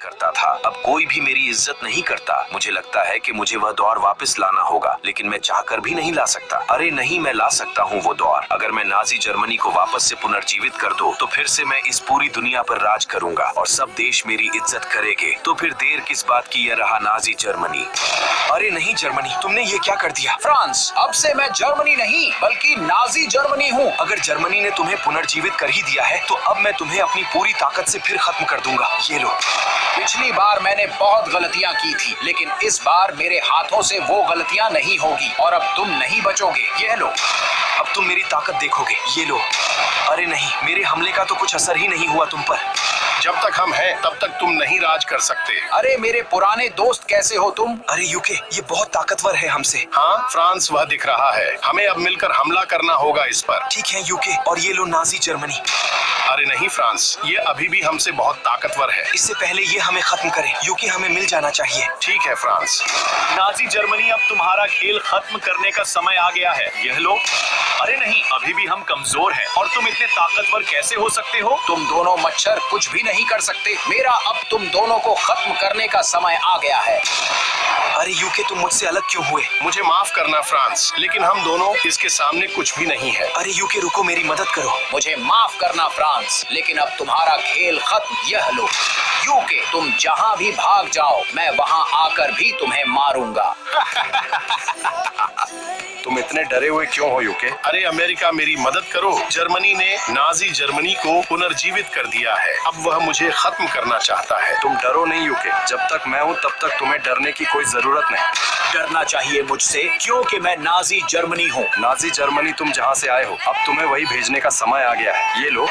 करता था। अब कोई भी मेरी इज्जत नहीं करता। मुझे लगता है कि मुझे वह दौर वापस लाना होगा, लेकिन मैं चाहकर भी नहीं ला सकता। अरे नहीं, मैं ला सकता हूँ वो दौर। अगर मैं नाजी जर्मनी को वापस से पुनर्जीवित कर दूं, तो फिर से मैं इस पूरी दुनिया पर राज करूंगा और सब देश मेरी इज्जत करेंगे। तो फिर देर किस बात की, यह रहा नाजी जर्मनी। अरे नहीं जर्मनी, तुमने ये क्या कर दिया? फ्रांस, अब से मैं जर्मनी नहीं बल्कि नाजी जर्मनी हूँ। अगर जर्मनी ने तुम्हें पुनर्जीवित कर ही दिया है, तो अब मैं तुम्हें अपनी पूरी ताकत से फिर खत्म कर दूंगा। ये लो। पिछली बार मैंने बहुत गलतियां की थी, लेकिन इस बार मेरे हाथों से वो गलतियां नहीं होगी और अब तुम नहीं बचोगे। ये लो। अब तुम मेरी ताकत देखोगे। ये लो। अरे नहीं, मेरे हमले का तो कुछ असर ही नहीं हुआ तुम पर। जब तक हम हैं तब तक तुम नहीं राज कर सकते। अरे मेरे पुराने दोस्त कैसे हो तुम? अरे यूके, ये बहुत ताकतवर है हमसे। हाँ फ्रांस, वह दिख रहा है। हमें अब मिलकर हमला करना होगा इस पर। ठीक है यूके, और ये लो नाजी जर्मनी। अरे नहीं फ्रांस, ये अभी भी हमसे बहुत ताकतवर है। इससे पहले ये हमें खत्म करे। यूके, हमें मिल जाना चाहिए। ठीक है फ्रांस। नाजी जर्मनी, अब तुम्हारा खेल खत्म करने का समय आ गया है। यह लो। अरे नहीं, अभी भी हम कमजोर हैं और तुम इतने ताकतवर कैसे हो सकते हो? तुम दोनों मच्छर कुछ भी नहीं कर सकते। मेरा अब तुम दोनों को खत्म करने का समय आ गया है। अरे यूके, तुम मुझसे अलग क्यों हुए? मुझे माफ करना फ्रांस, लेकिन हम दोनों इसके सामने कुछ भी नहीं है। अरे यूके रुको, मेरी मदद करो। मुझे माफ करना फ्रांस, लेकिन अब तुम्हारा खेल खत्म। यह लो। यूके, तुम जहाँ भी भाग जाओ, मैं वहाँ आकर भी तुम्हें मारूंगा। तुम इतने डरे हुए क्यों हो यूके? अरे अमेरिका, मेरी मदद करो। जर्मनी ने नाजी जर्मनी को पुनर्जीवित कर दिया है। अब वह मुझे खत्म करना चाहता है। तुम डरो नहीं यूके, जब तक मैं हूँ तब तक तुम्हें डरने की कोई जरूरत नहीं। डरना चाहिए मुझसे, क्योंकि मैं नाजी जर्मनी हूँ। नाजी जर्मनी, तुम जहाँ से आए हो, अब तुम्हें वही भेजने का समय आ गया है। ये लो।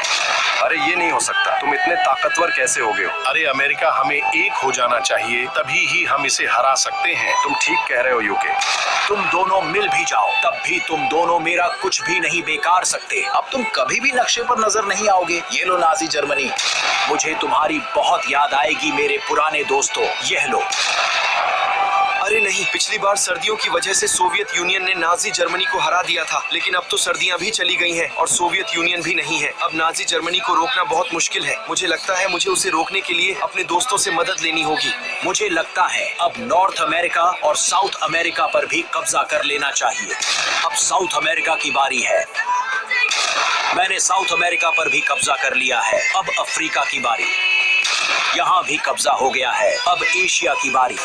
अरे ये नहीं हो सकता, तुम इतने ताकतवर कैसे हो गए हो? अरे अमेरिका, हमें एक हो जाना चाहिए, तभी ही हम इसे हरा सकते हैं। तुम ठीक कह रहे हो यूके। तुम दोनों मिल भी जाओ, तब भी तुम दोनों मेरा कुछ भी नहीं बेकार सकते। अब तुम कभी भी नक्शे पर नजर नहीं आओगे। ये लो नाजी जर्मनी। मुझे तुम्हारी बहुत याद आएगी मेरे पुराने दोस्तों। यह लो। अरे नहीं, पिछली बार सर्दियों की वजह से सोवियत यूनियन ने नाजी जर्मनी को हरा दिया था, लेकिन अब तो सर्दियां भी चली गई हैं और सोवियत यूनियन भी नहीं है। अब नाजी जर्मनी को रोकना बहुत मुश्किल है। मुझे लगता है मुझे उसे रोकने के लिए अपने दोस्तों से मदद लेनी होगी। मुझे लगता है अब नॉर्थ अमेरिका और साउथ अमेरिका पर भी कब्जा कर लेना चाहिए। अब साउथ अमेरिका की बारी है। मैंने साउथ अमेरिका पर भी कब्जा कर लिया है। अब अफ्रीका की बारी। यहाँ भी कब्जा हो गया है। अब एशिया की बारी।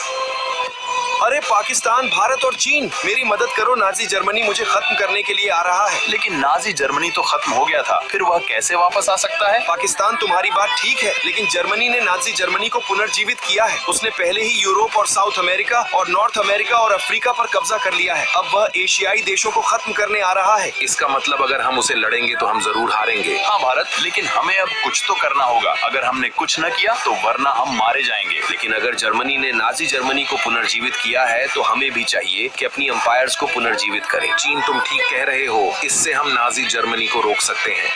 अरे पाकिस्तान, भारत और चीन, मेरी मदद करो। नाजी जर्मनी मुझे खत्म करने के लिए आ रहा है। लेकिन नाजी जर्मनी तो खत्म हो गया था, फिर वह कैसे वापस आ सकता है? पाकिस्तान, तुम्हारी बात ठीक है, लेकिन जर्मनी ने नाजी जर्मनी को पुनर्जीवित किया है। उसने पहले ही यूरोप और साउथ अमेरिका और नॉर्थ अमेरिका और अफ्रीका पर कब्जा कर लिया है। अब वह एशियाई देशों को खत्म करने आ रहा है। इसका मतलब अगर हम उसे लड़ेंगे तो हम जरूर हारेंगे। हाँ भारत, लेकिन हमें अब कुछ तो करना होगा। अगर हमने कुछ न किया तो वरना हम मारे जाएंगे। लेकिन अगर जर्मनी ने नाजी जर्मनी को पुनर्जीवित किया है, तो हमें भी चाहिए कि अपनी अंपायर्स को पुनर्जीवित करें। चीन, तुम ठीक कह रहे हो, इससे हम नाजी जर्मनी को रोक सकते हैं।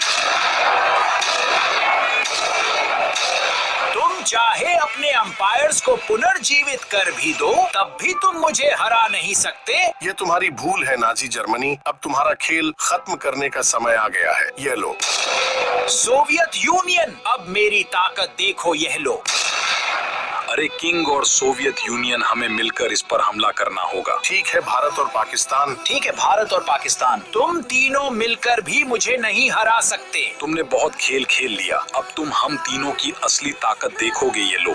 तुम चाहे अपने अंपायर्स को पुनर्जीवित कर भी दो, तब भी तुम मुझे हरा नहीं सकते। ये तुम्हारी भूल है नाजी जर्मनी। अब तुम्हारा खेल खत्म करने का समय आ गया है। ये लो। सोवियत यूनियन, अब मेरी ताकत देखो। यह लो। अरे किंग और सोवियत यूनियन, हमें मिलकर इस पर हमला करना होगा। ठीक है भारत और पाकिस्तान। ठीक है भारत और पाकिस्तान, तुम तीनों मिलकर भी मुझे नहीं हरा सकते। तुमने बहुत खेल खेल लिया, अब तुम हम तीनों की असली ताकत देखोगे। ये लो।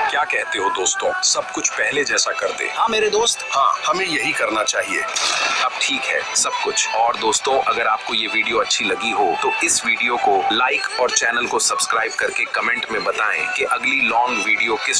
क्या कहते हो दोस्तों, सब कुछ पहले जैसा कर दे? हाँ मेरे दोस्त। हाँ, हमें यही करना चाहिए। अब ठीक है सब कुछ। और दोस्तों, अगर आपको ये वीडियो अच्छी लगी हो तो इस वीडियो को लाइक और चैनल को सब्सक्राइब करके कमेंट में बताएं कि अगली लॉन्ग वीडियो किस